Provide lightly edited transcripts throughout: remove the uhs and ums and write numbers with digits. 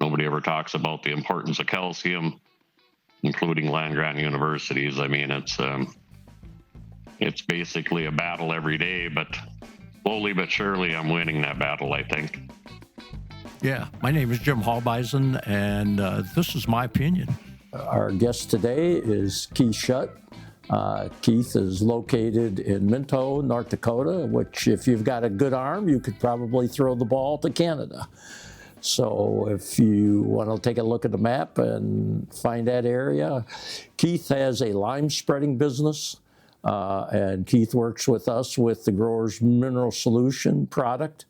nobody ever talks about the importance of calcium, including land-grant universities. I mean, it's basically a battle every day, but slowly but surely I'm winning that battle, I think. Yeah, my name is Jim Halbeisen, and this is my opinion. Our guest today is Keith Shutt. Keith is located in Minto, North Dakota, which if you've got a good arm, you could probably throw the ball to Canada. So if you want to take a look at the map and find that area, Keith has a lime spreading business, and Keith works with us with the Growers Mineral Solution product.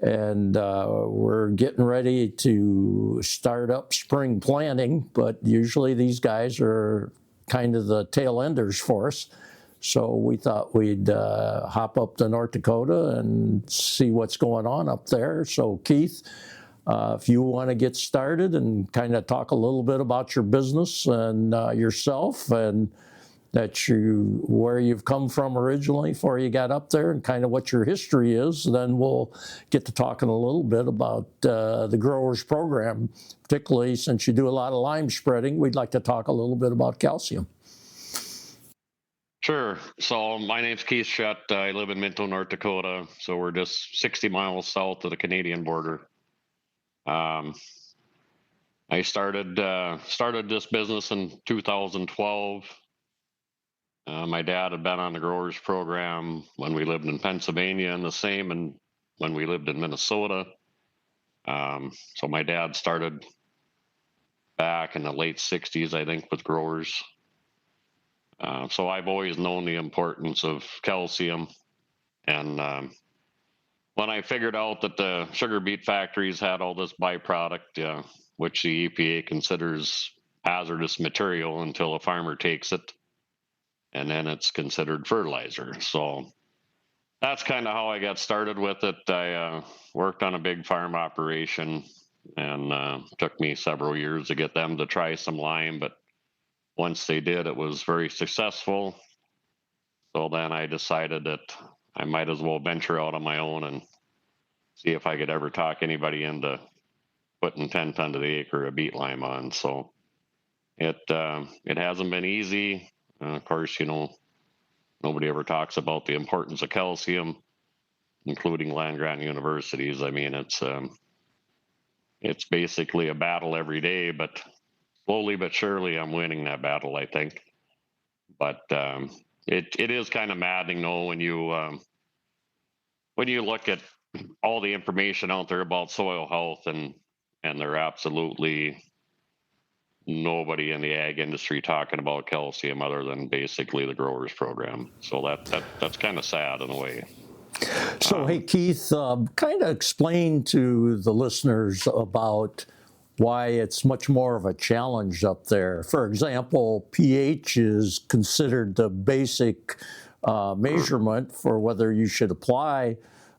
And we're getting ready to start up spring planting, but usually these guys are kind of the tail enders for us. So we thought we'd hop up to North Dakota and see what's going on up there. So Keith, if you want to get started and kind of talk a little bit about your business and yourself and where you've come from originally before you got up there and kind of what your history is, then we'll get to talking a little bit about the growers program, particularly since you do a lot of lime spreading. We'd like to talk a little bit about calcium. Sure. So my name's Keith Shutt. I live in Minto, North Dakota. So we're just 60 miles south of the Canadian border. I started this business in 2012. My dad had been on the growers program when we lived in Pennsylvania, and the same when we lived in Minnesota. So my dad started back in the late 60s, I think, with growers. So I've always known the importance of calcium. And when I figured out that the sugar beet factories had all this byproduct, which the EPA considers hazardous material until a farmer takes it, and then it's considered fertilizer. So that's kind of how I got started with it. I worked on a big farm operation, and took me several years to get them to try some lime, but once they did, it was very successful. So then I decided that I might as well venture out on my own and see if I could ever talk anybody into putting 10 ton to the acre of beet lime on. So it hasn't been easy. Of course, nobody ever talks about the importance of calcium, including land-grant universities. I mean, it's basically a battle every day, but slowly but surely I'm winning that battle, I think. But it is kind of maddening, though, when you look at all the information out there about soil health, and there absolutely nobody in the ag industry talking about calcium other than basically the growers program. So that's kind of sad in a way. So hey, Keith, kind of explain to the listeners about why it's much more of a challenge up there. For example, pH is considered the basic measurement for whether you should apply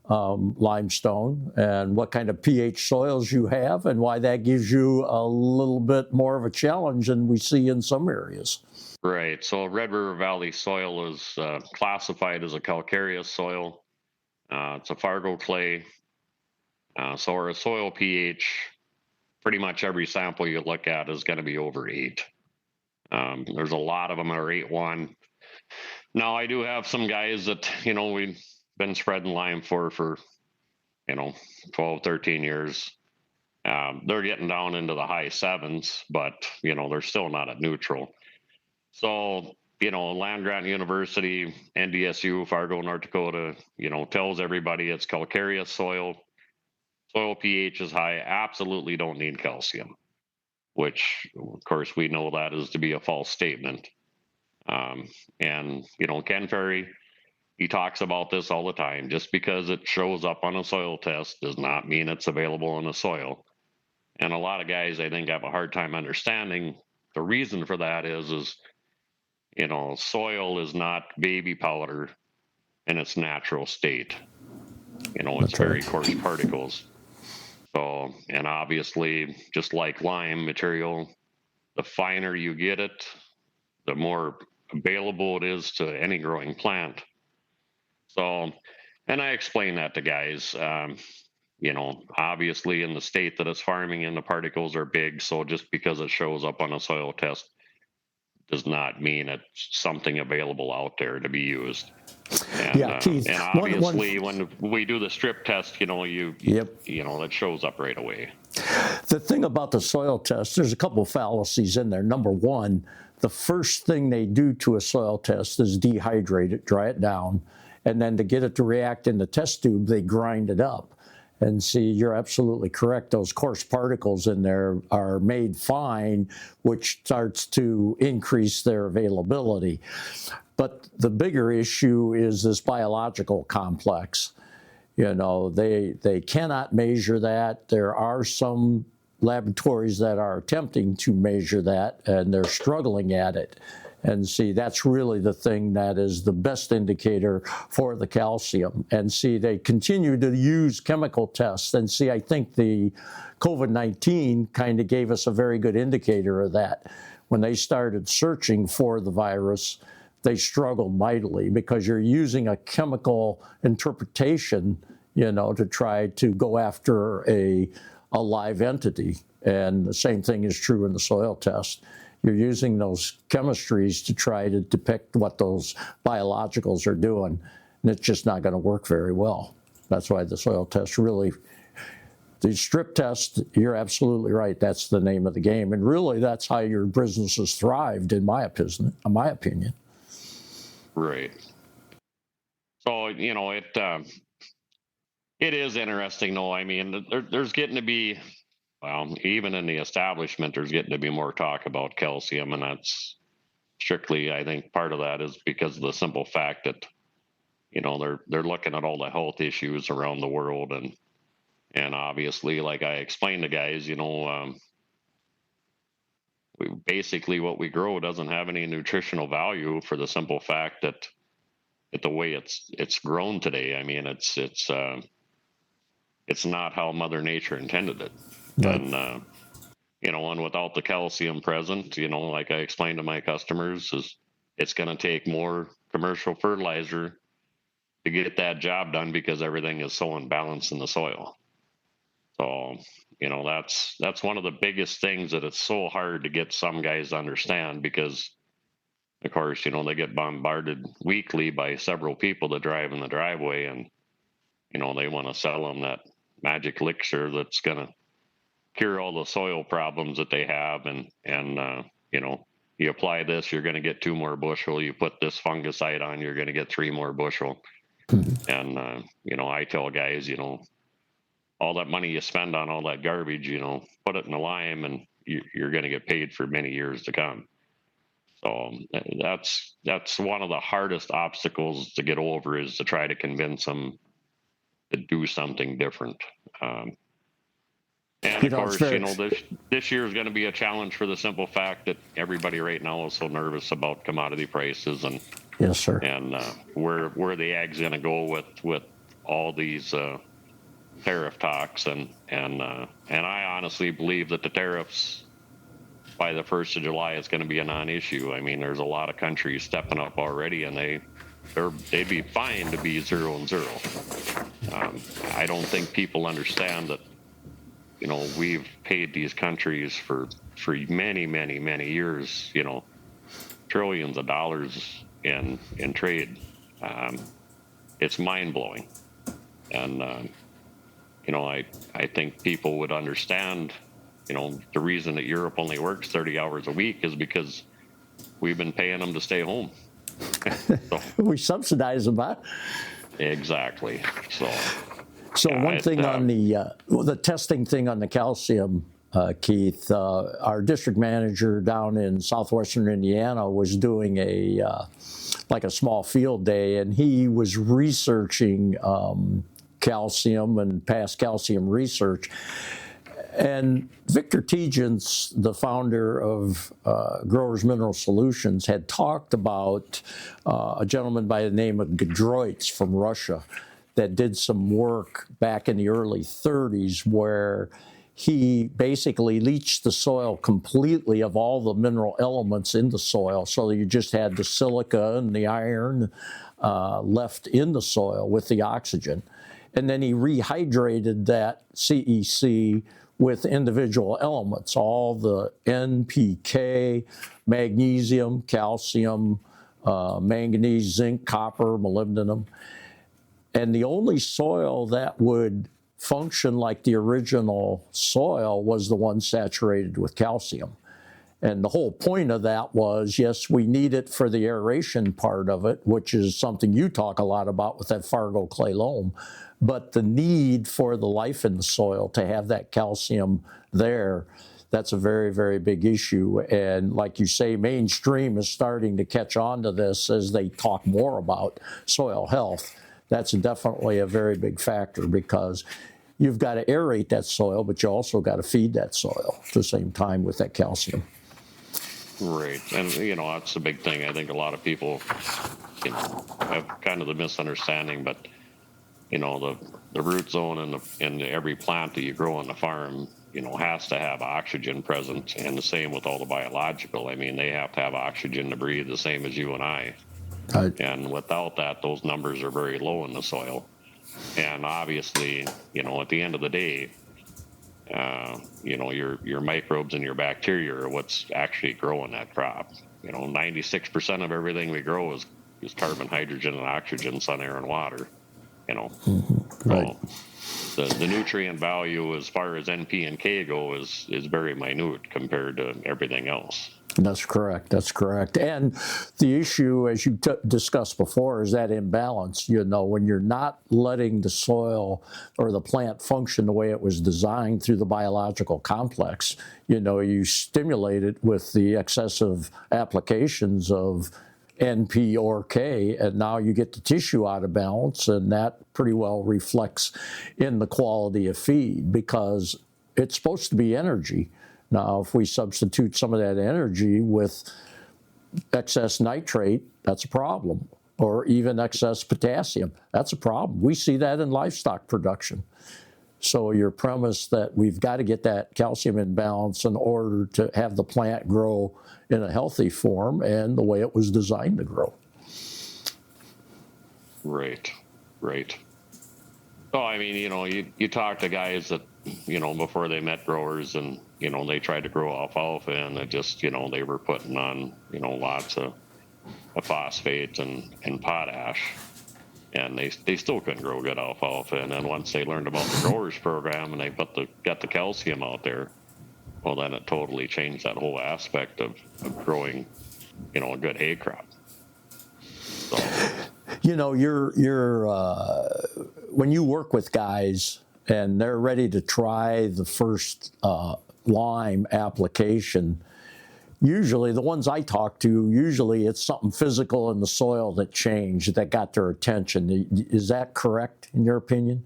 limestone, and what kind of pH soils you have, and why that gives you a little bit more of a challenge than we see in some areas. Right. So Red River Valley soil is classified as a calcareous soil. It's a Fargo clay. So our soil pH, pretty much every sample you look at is going to be over 8. There's a lot of them that are 8.1. Now, I do have some guys that, we've been spreading lime for 12, 13 years. They're getting down into the high 7s, but, they're still not at neutral. So, Land Grant University, NDSU, Fargo, North Dakota, tells everybody it's calcareous soil. Soil pH is high, absolutely don't need calcium, which, of course, we know that is to be a false statement. And Ken Ferry, he talks about this all the time. Just because it shows up on a soil test does not mean it's available in the soil. And a lot of guys, I think, have a hard time understanding the reason for that is soil is not baby powder in its natural state. It's very coarse particles. So, and obviously, just like lime material, the finer you get it, the more available it is to any growing plant. So, and I explain that to guys. obviously in the state that it's farming in, the particles are big. So just because it shows up on a soil test does not mean it's something available out there to be used. And, Yeah, Keith. and obviously, when we do the strip test, it shows up right away. The thing about the soil test, there's a couple of fallacies in there. Number one, the first thing they do to a soil test is dehydrate it, dry it down, and then to get it to react in the test tube, they grind it up. And see, you're absolutely correct. Those coarse particles in there are made fine, which starts to increase their availability. But the bigger issue is this biological complex. They cannot measure that. There are some laboratories that are attempting to measure that, and they're struggling at it. And see, that's really the thing that is the best indicator for the calcium. And see, they continue to use chemical tests. And see, I think the COVID-19 kind of gave us a very good indicator of that. When they started searching for the virus, they struggled mightily because you're using a chemical interpretation, to try to go after a live entity. And the same thing is true in the soil test. You're using those chemistries to try to depict what those biologicals are doing, and it's just not going to work very well. That's why the soil test the strip test, you're absolutely right. That's the name of the game. And really, that's how your business has thrived, in my opinion. Right. So, it is interesting, though. I mean, there's getting to be, well, even in the establishment, there's getting to be more talk about calcium, and that's strictly, I think, part of that is because of the simple fact that, they're looking at all the health issues around the world, and obviously, like I explained to guys, basically what we grow doesn't have any nutritional value for the simple fact that the way it's grown today. I mean, it's not how Mother Nature intended it. Right. And, and without the calcium present, like I explained to my customers, it's going to take more commercial fertilizer to get that job done because everything is so imbalanced in the soil. So, that's one of the biggest things that it's so hard to get some guys to understand because, of course, they get bombarded weekly by several people that drive in the driveway and, they want to sell them that magic elixir that's going to cure all the soil problems that they have. And you apply this, you're going to get 2 more bushel. You put this fungicide on, you're going to get 3 more bushel. And, I tell guys, all that money you spend on all that garbage, put it in a lime and you're going to get paid for many years to come. So that's one of the hardest obstacles to get over is to try to convince them to do something different. And of course, this year is going to be a challenge for the simple fact that everybody right now is so nervous about commodity prices and yes, sir. And where the ag's going to go with all these tariff talks and I honestly believe that the tariffs by the 1st of July is going to be a non-issue. I mean, there's a lot of countries stepping up already, and they'd be fine to be 0 and 0. I don't think people understand that. We've paid these countries for many, many, many years. Trillions of dollars in trade. It's mind blowing, and I think people would understand. The reason that Europe only works 30 hours a week is because we've been paying them to stay home. We subsidize them, huh? Exactly. So one thing on the testing thing on the calcium, Keith, our district manager down in southwestern Indiana was doing a small field day, and he was researching calcium and past calcium research. And Victor Tegens, the founder of Growers Mineral Solutions, had talked about a gentleman by the name of Gedroitz from Russia that did some work back in the early 30s where he basically leached the soil completely of all the mineral elements in the soil. So you just had the silica and the iron left in the soil with the oxygen. and then he rehydrated that CEC with individual elements, all the NPK, magnesium, calcium, manganese, zinc, copper, molybdenum. And the only soil that would function like the original soil was the one saturated with calcium. And the whole point of that was, yes, we need it for the aeration part of it, which is something you talk a lot about with that Fargo clay loam. But the need for the life in the soil to have that calcium there, that's a very, very big issue. And like you say, mainstream is starting to catch on to this as they talk more about soil health. That's definitely a very big factor, because you've got to aerate that soil, but you also got to feed that soil at the same time with that calcium. Right. And, that's the big thing. I think a lot of people, have kind of the misunderstanding, but, the root zone in every plant that you grow on the farm, has to have oxygen present, and the same with all the biological. I mean, they have to have oxygen to breathe, the same as you and I. And without that, those numbers are very low in the soil. And obviously, at the end of the day, your microbes and your bacteria are what's actually growing that crop. 96% of everything we grow is carbon, hydrogen, and oxygen, sun, air, and water. Right. So the nutrient value as far as NP and K go is very minute compared to everything else. That's correct. That's correct. And the issue, as you discussed before, is that imbalance. When you're not letting the soil or the plant function the way it was designed through the biological complex, you stimulate it with the excessive applications of NP or K, and now you get the tissue out of balance, and that pretty well reflects in the quality of feed, because it's supposed to be energy. Now, if we substitute some of that energy with excess nitrate, that's a problem. Or even excess potassium, that's a problem. We see that in livestock production. So your premise that we've got to get that calcium in balance in order to have the plant grow in a healthy form and the way it was designed to grow. Right. So, I mean, you talk to guys that, before they met growers, and, they tried to grow alfalfa, and it just, they were putting on, lots of phosphate and potash, and they still couldn't grow good alfalfa. And then once they learned about the growers program and they got the calcium out there, well, then it totally changed that whole aspect of growing, a good hay crop. So, when you work with guys and they're ready to try the first lime application, usually the ones I talk to, usually it's something physical in the soil that changed, that got their attention. Is that correct in your opinion?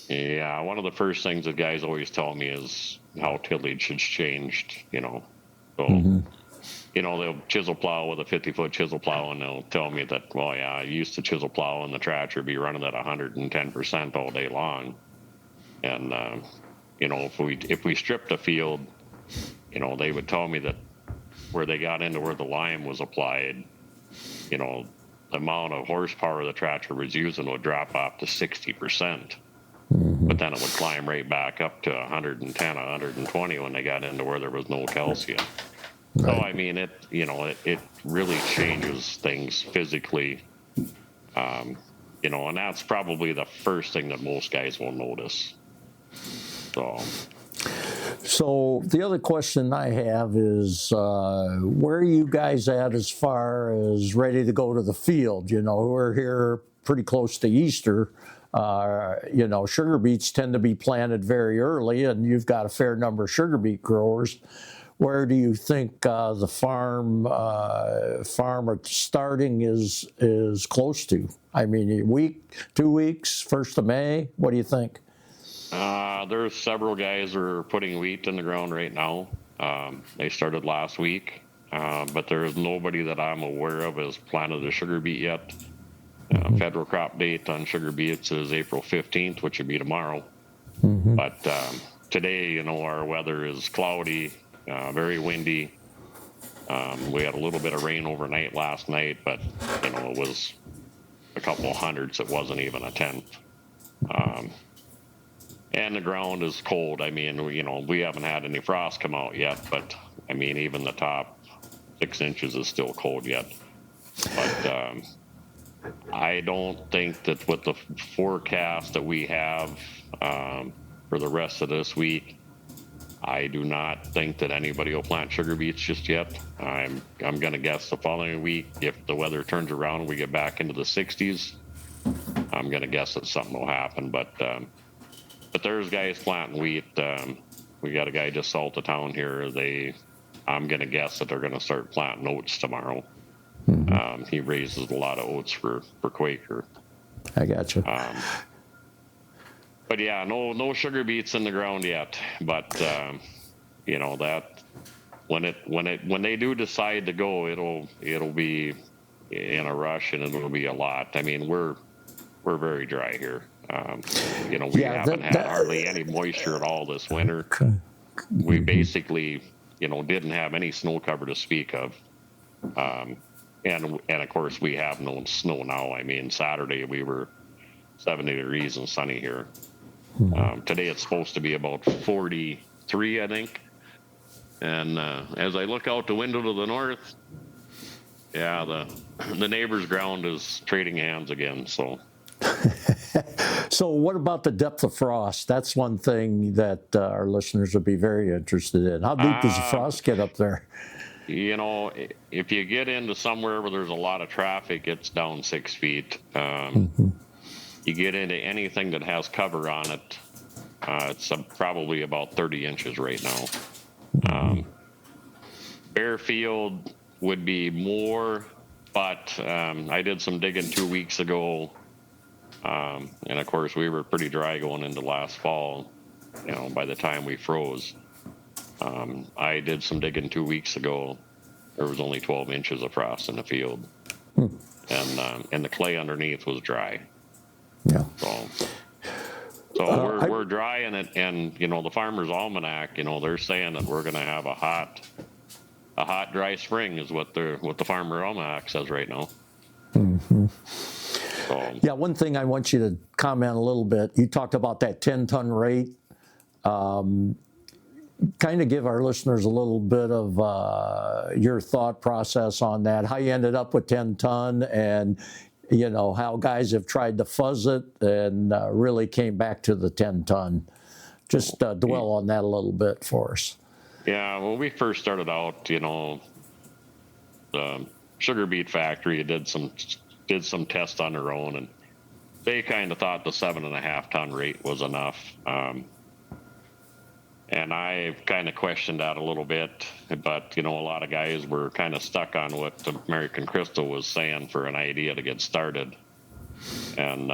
Yeah, one of the first things that guys always tell me is how tillage has changed, So, they'll chisel plow with a 50-foot chisel plow, and they'll tell me that, well, yeah, I used to chisel plow and the tractor be running at 110% all day long. And, if we stripped a field, they would tell me that where they got into where the lime was applied, the amount of horsepower the tractor was using would drop off to 60%. But then it would climb right back up to 110, 120 when they got into where there was no calcium. Right. So, I mean, it really changes things physically, and that's probably the first thing that most guys will notice. So the other question I have is, where are you guys at as far as ready to go to the field? We're here pretty close to Easter. Sugar beets tend to be planted very early, and you've got a fair number of sugar beet growers. Where do you think the farmer starting is close to? I mean, a week, 2 weeks, 1st of May? What do you think? There's several guys who are putting wheat in the ground right now. They started last week, but there's nobody that I'm aware of has planted a sugar beet yet. Federal crop date on sugar beets is April 15th, which would be tomorrow. But today, our weather is cloudy, very windy. We had a little bit of rain overnight last night, but it was a couple of hundredths. It wasn't even a tenth. And the ground is cold. I mean, we haven't had any frost come out yet, but I mean, even the top 6 inches is still cold yet. But I don't think that with the forecast that we have for the rest of this week, I do not think that anybody will plant sugar beets just yet. I'm going to guess the following week, if the weather turns around and we get back into the 60s, I'm going to guess that something will happen. But there's guys planting wheat. We got a guy just south of town here. I'm going to guess that they're going to start planting oats tomorrow. He raises a lot of oats for Quaker. I gotcha. But yeah, no sugar beets in the ground yet. But that when they do decide to go, it'll be in a rush and it'll be a lot. I mean, we're very dry here. We haven't had hardly any moisture at all this winter. We basically, didn't have any snow cover to speak of. And of course we have no snow now. I mean, Saturday we were 70 degrees and sunny here. Today it's supposed to be about 43, I think. And as I look out the window to the north, yeah, the neighbor's ground is trading hands again. So. So what about the depth of frost? That's one thing that our listeners would be very interested in. How deep does the frost get up there? If you get into somewhere where there's a lot of traffic, it's down 6 feet. You get into anything that has cover on it, it's probably about 30 inches right now. Bare field would be more, but I did some digging 2 weeks ago. And of course we were pretty dry going into last fall, by the time we froze. I did some digging 2 weeks ago. There was only 12 inches of frost in the field. And the clay underneath was dry. Yeah. So we're dry and the Farmer's Almanac, they're saying that we're going to have a hot, dry spring is what the Farmer's Almanac says right now. Yeah, one thing I want you to comment a little bit. You talked about that 10-ton rate. Kind of give our listeners a little bit of your thought process on that, how you ended up with 10-ton and, how guys have tried to fuzz it and really came back to the 10-ton. Just dwell on that a little bit for us. Yeah, when we first started out, the sugar beet factory did some tests on their own, and they kind of thought the 7.5 ton rate was enough. And I kind of questioned that a little bit, but a lot of guys were kind of stuck on what American Crystal was saying for an idea to get started. And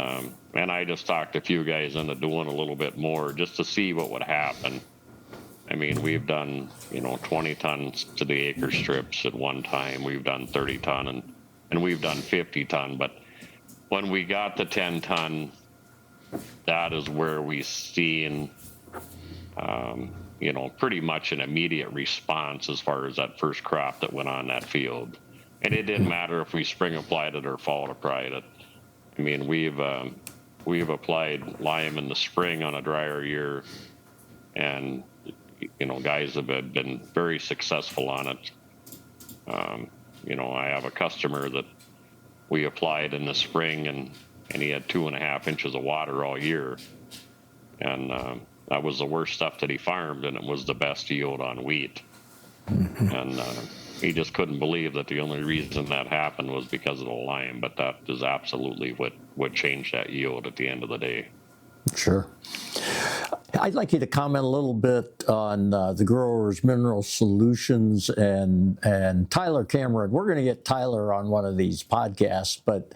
I just talked a few guys into doing a little bit more just to see what would happen. I mean, we've done 20 tons to the acre strips at one time. We've done 30 ton and we've done 50 ton. But when we got to 10 ton, that is where we seen pretty much an immediate response as far as that first crop that went on that field. And it didn't matter if we spring applied it or fall applied it. I mean, we've applied lime in the spring on a drier year, and guys have been very successful on it. I have a customer that we applied in the spring, and he had 2.5 inches of water all year, and that was the worst stuff that he farmed, and it was the best yield on wheat. And he just couldn't believe that the only reason that happened was because of the lime, but that is absolutely what changed that yield at the end of the day. Sure. I'd like you to comment a little bit on the Growers Mineral Solutions and Tyler Cameron. We're going to get Tyler on one of these podcasts, but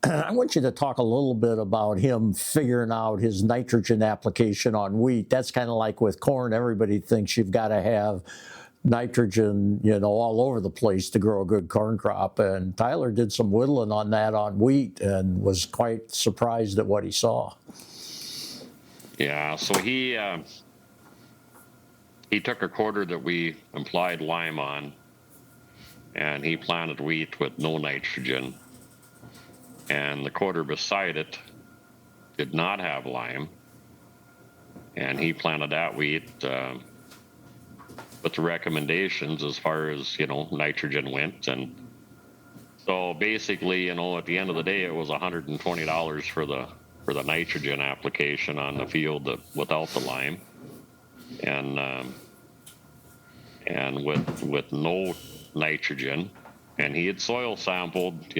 I want you to talk a little bit about him figuring out his nitrogen application on wheat. That's kind of like with corn. Everybody thinks you've got to have nitrogen, all over the place to grow a good corn crop. And Tyler did some whittling on that on wheat and was quite surprised at what he saw. Yeah, so he took a quarter that we applied lime on, and he planted wheat with no nitrogen. And the quarter beside it, did not have lime, and he planted that wheat with the recommendations as far as, nitrogen went. And so basically, at the end of the day, it was $120 for the nitrogen application on the field without the lime, and with no nitrogen. And he had soil sampled,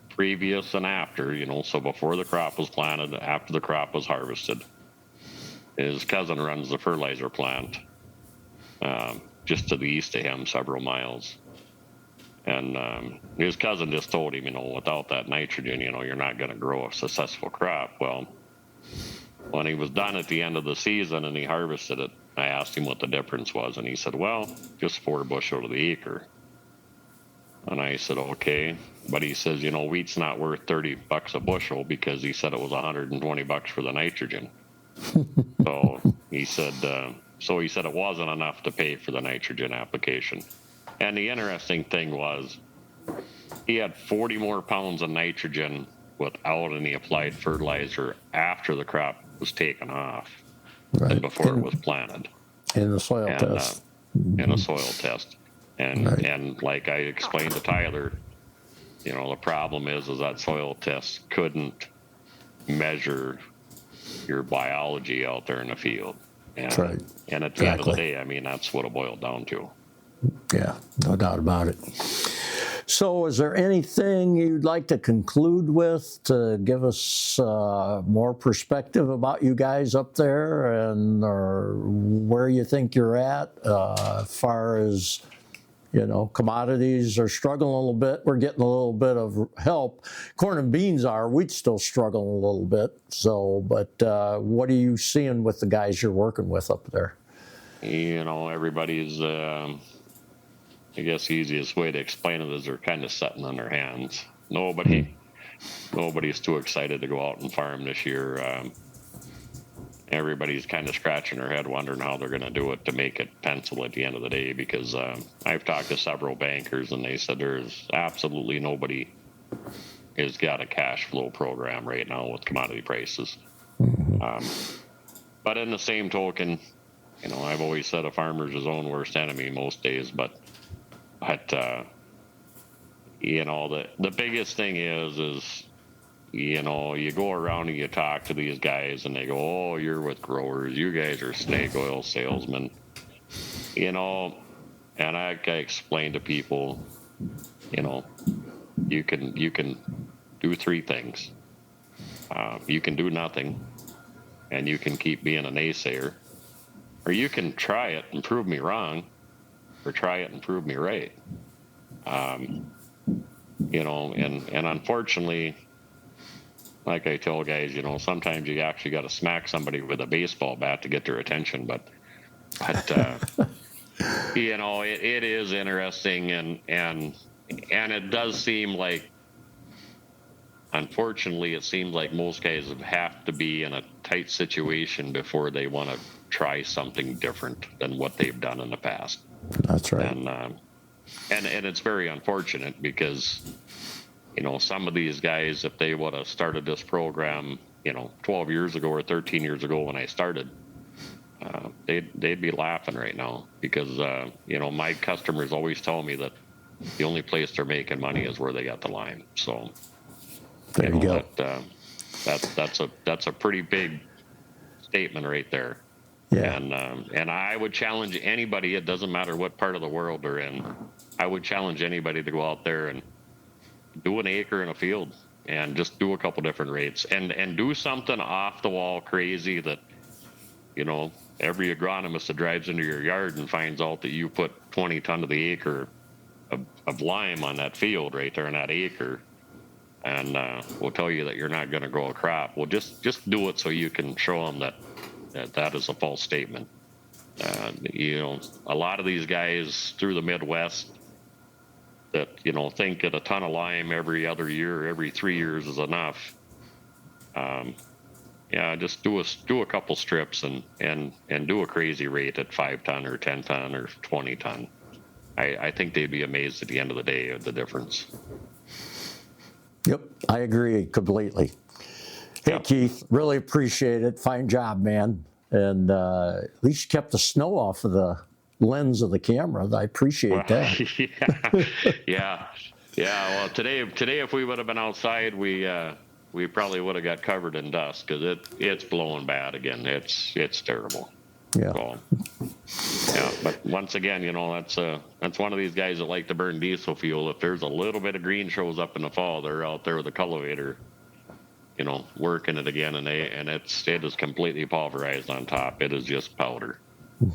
previous and after, so before the crop was planted, after the crop was harvested. His cousin runs the fertilizer plant just to the east of him, several miles. And his cousin just told him, without that nitrogen, you're not going to grow a successful crop. Well, when he was done at the end of the season and he harvested it, I asked him what the difference was, and he said, well, just 4 bushel to the acre. And I said, okay. But he says, wheat's not worth $30 a bushel, because he said it was $120 for the nitrogen. So he said it wasn't enough to pay for the nitrogen application. And the interesting thing was, he had 40 more pounds of nitrogen without any applied fertilizer after the crop was taken off than before it was planted. In the soil test. In a soil test. And like I explained to Tyler, the problem is that soil test couldn't measure your biology out there in the field. And, and at the end of the day, that's what it boiled down to. Yeah, no doubt about it. So is there anything you'd like to conclude with to give us more perspective about you guys up there, or where you think you're at as far as, commodities are struggling a little bit. We're getting a little bit of help. Corn and beans are. We'd still struggle a little bit. So, but what are you seeing with the guys you're working with up there? Everybody's, I guess the easiest way to explain it is they're kind of sitting on their hands. Nobody's too excited to go out and farm this year. Everybody's kind of scratching their head wondering how they're going to do it to make it pencil at the end of the day, because I've talked to several bankers and they said there's absolutely nobody has got a cash flow program right now with commodity prices. But in the same token, I've always said a farmer's his own worst enemy most days, but the biggest thing is you go around and you talk to these guys and they go, oh, you're with growers, you guys are snake oil salesmen, and I explain to people, you can do 3 things. You can do nothing, and you can keep being a naysayer, or you can try it and prove me wrong, or try it and prove me right. And unfortunately, like I tell guys, sometimes you actually got to smack somebody with a baseball bat to get their attention. But it is interesting, and it does seem like, unfortunately, it seems like most guys have to be in a tight situation before they want to try something different than what they've done in the past. That's right. And it's very unfortunate, because some of these guys, if they would have started this program 12 years ago or 13 years ago when I started, they'd be laughing right now, because my customers always tell me that the only place they're making money is where they got the lime. So there you go. That's a pretty big statement right there. Yeah. And I would challenge anybody, it doesn't matter what part of the world they're in, I would challenge anybody to go out there and do an acre in a field and just do a couple different rates, and do something off the wall crazy that, every agronomist that drives into your yard and finds out that you put 20 ton to the acre of lime on that field right there in that acre, and will tell you that you're not going to grow a crop. Well, just do it so you can show them that is a false statement. A lot of these guys through the Midwest that think that a ton of lime every other year, every 3 years is enough. Just do a couple strips and do a crazy rate at 5 ton or 10 ton or 20 ton. I think they'd be amazed at the end of the day at the difference. Yep, I agree completely. Hey, Yeah. Keith, really appreciate it. Fine job, man. And at least you kept the snow off of the lens of the camera. I appreciate that. Yeah. Well, today, if we would have been outside, we probably would have got covered in dust because it's blowing bad again. It's terrible. Yeah. So, yeah, but once again, that's one of these guys that like to burn diesel fuel. If there's a little bit of green shows up in the fall, they're out there with a cultivator, working it again, and it is completely pulverized on top. It is just powder. And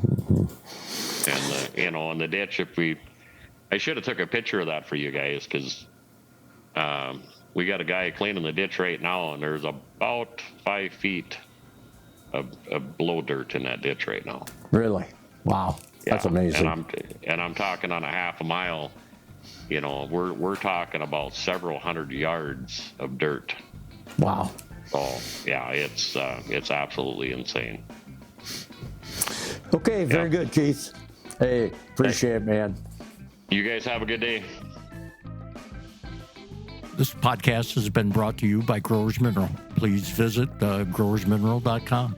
in the ditch, I should have took a picture of that for you guys because we got a guy cleaning the ditch right now, and there's about 5 feet of blow dirt in that ditch right now. Really? Wow. That's amazing. And I'm talking on a half a mile. We're talking about several hundred yards of dirt. Wow. So yeah, it's absolutely insane. Okay, very good, Keith. Hey, appreciate it, man. You guys have a good day. This podcast has been brought to you by Growers Mineral. Please visit growersmineral.com.